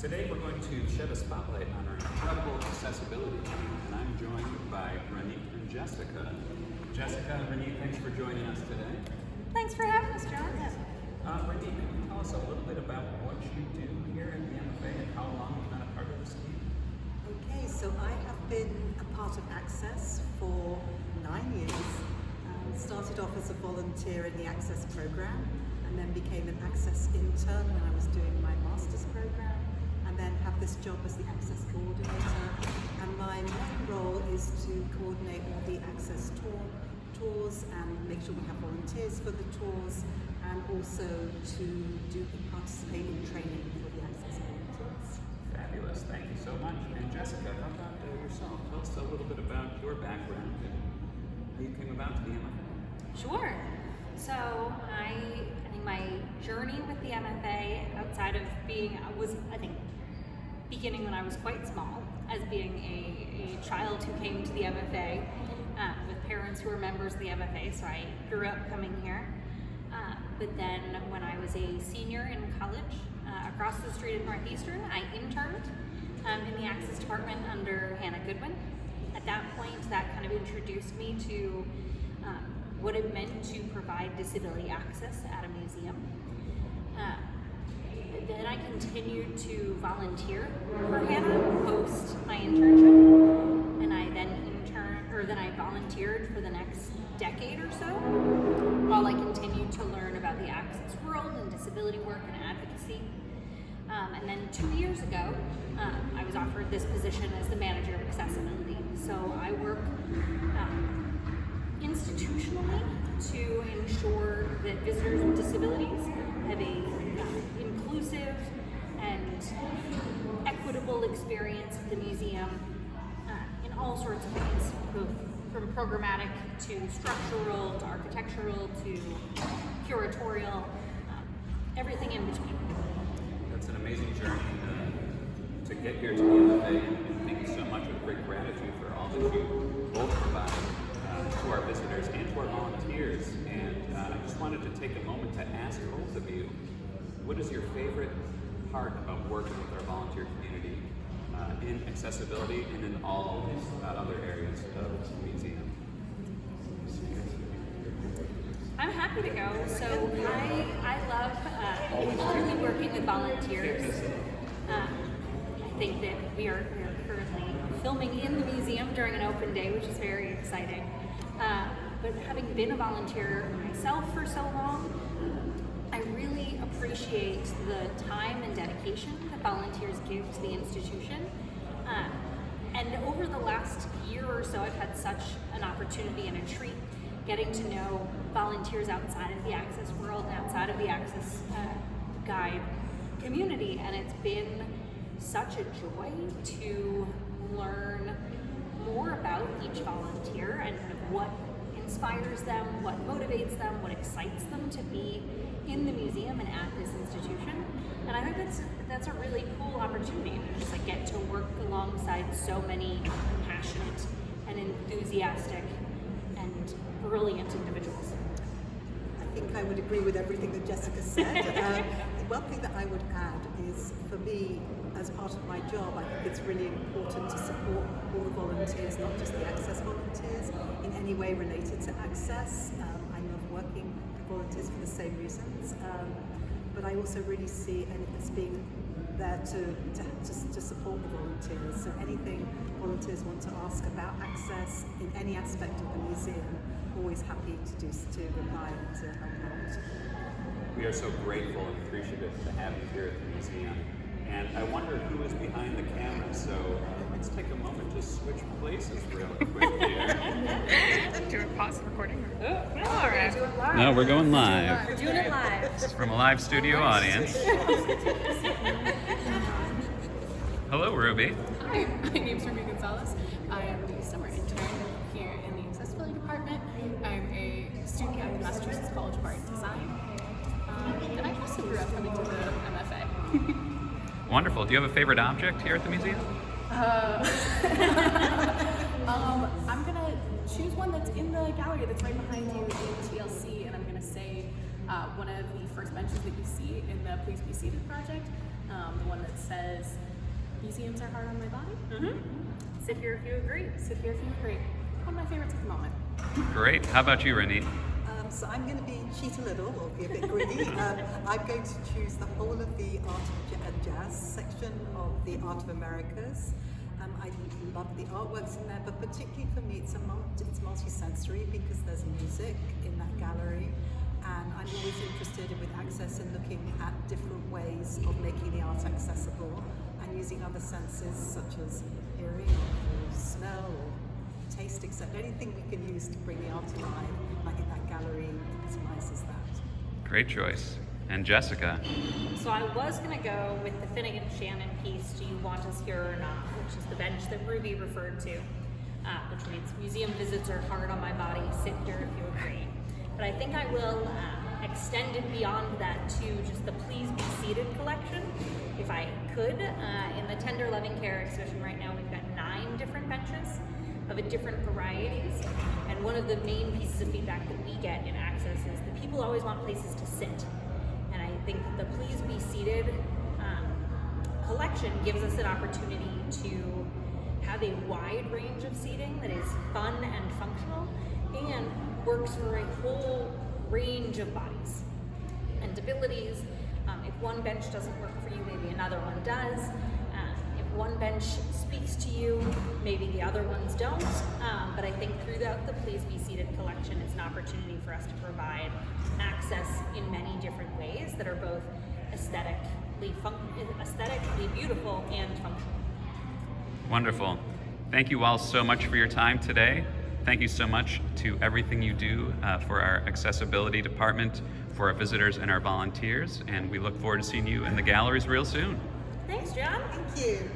Today we're going to shed a spotlight on our incredible accessibility team, and I'm joined by Ronit and Jessica. Jessica and Ronit, thanks for joining us today. Thanks for having us, John. Ronit, can you tell us a little bit about what you do here at the MFA and how long you've been a part of this team? Okay, so I have been a part of Access for 9 years. Started off as a volunteer in the Access program and then became an Access intern when I was doing my master's program, and then have this job as the Access coordinator. And my main role is to coordinate all the Access tours and make sure we have volunteers for the tours, and also to participate in training for the Access volunteers. Fabulous, thank you so much. And Jessica, how about yourself? Tell us a little bit about your background and how you came about to the MFA. Sure. So I think my journey with the MFA, outside of beginning when I was quite small, as being a child who came to the MFA with parents who were members of the MFA, so I grew up coming here. But then when I was a senior in college, across the street at Northeastern, I interned in the Access department under Hannah Goodwin. At that point, that kind of introduced me to what it meant to provide disability access at a museum. Then I continued to volunteer for Hannah post my internship, and I then I volunteered for the next decade or so, while I continued to learn about the access world and disability work and advocacy. And then 2 years ago, I was offered this position as the manager of accessibility. So I work institutionally to ensure that visitors with disabilities have a inclusive and equitable experience at the museum in all sorts of ways, both from programmatic to structural to architectural to curatorial, everything in between. That's an amazing journey to get here to the MFA, and thank you so much with great gratitude for all that you both provide to our visitors and to our volunteers. And I just wanted to take a moment to ask both of you, what is your favorite part about working with our volunteer community in accessibility and in all other areas of the museum? I'm happy to go. So I love working with volunteers. I think that we are currently filming in the museum during an open day, which is very exciting. But having been a volunteer myself for so long, I really appreciate the time and dedication that volunteers give to the institution. And over the last year or so, I've had such an opportunity and a treat getting to know volunteers outside of the Access world and outside of the Access Guide community. And it's been such a joy to learn more about each volunteer and kind of what inspires them, what motivates them, what excites them to be in the museum and at this institution. And I think that's a really cool opportunity to just get to work alongside so many passionate and enthusiastic and brilliant individuals. I think I would agree with everything that Jessica said. One thing that I would add is, for me, as part of my job, I think it's really important to support all the volunteers, not just the Access volunteers, in any way related to Access. I love working with volunteers for the same reasons, but I also really see it as being there to support the volunteers. So anything volunteers want to ask about Access in any aspect of the museum, always happy to reply and to help out. We are so grateful and appreciative to have you here at the museum. And I wonder who is behind the camera, so let's take a moment to switch places real quick here. Do we pause the recording? All right. Do it live. No, we're going live. We're doing it live. This is from a live studio audience. Hello, Ruby. Hi, my name's Ruby Gonzalez. I am the summer intern here in the Accessibility Department. I'm a student at the Massachusetts College of Art and Design. And I also grew up coming to the MFA. Wonderful. Do you have a favorite object here at the museum? I'm going to choose one that's in the gallery that's right behind you in TLC, and I'm going to say one of the first benches that you see in the Please Be Seated project. the one that says, "Museums are hard on my body." Sit here if you agree. Sit here if you agree. One of my favorites at the moment. Great. How about you, Ronit? So I'm going to cheat a little or be a bit greedy. I'm going to choose the whole of the Art and Jazz section of the Art of Americas. I love the artworks in there, but particularly for me, it's multi-sensory because there's music in that gallery, and I'm always interested with access and looking at different ways of making the art accessible and using other senses such as hearing or smell or taste, etc. Anything we can use to bring the art alive. I think that gallery epitomizes that. Great choice. And Jessica? So I was going to go with the Finnegan Shannon piece, "Do You Want Us Here or Not?" which is the bench that Ruby referred to, which means museum visits are hard on my body, sit here if you agree. But I think I will extend it beyond that to just the Please Be Seated collection, if I could. In the Tender Loving Care exhibition right now, we've got 9 different benches of a different varieties, and one of the main pieces of feedback that we get in Access is that people always want places to sit. And I think that the Please Be Seated collection gives us an opportunity to have a wide range of seating that is fun and functional and works for a whole range of bodies and abilities. If one bench doesn't work for you, maybe another one does. If one bench speaks to you, maybe the other ones don't. But I think throughout the Please Be Seated collection, it's an opportunity for us to provide access in many different ways that are both aesthetically beautiful and functional. Wonderful. Thank you all so much for your time today. Thank you so much to everything you do for our accessibility department, for our visitors and our volunteers, and we look forward to seeing you in the galleries real soon. Thanks, John. Thank you.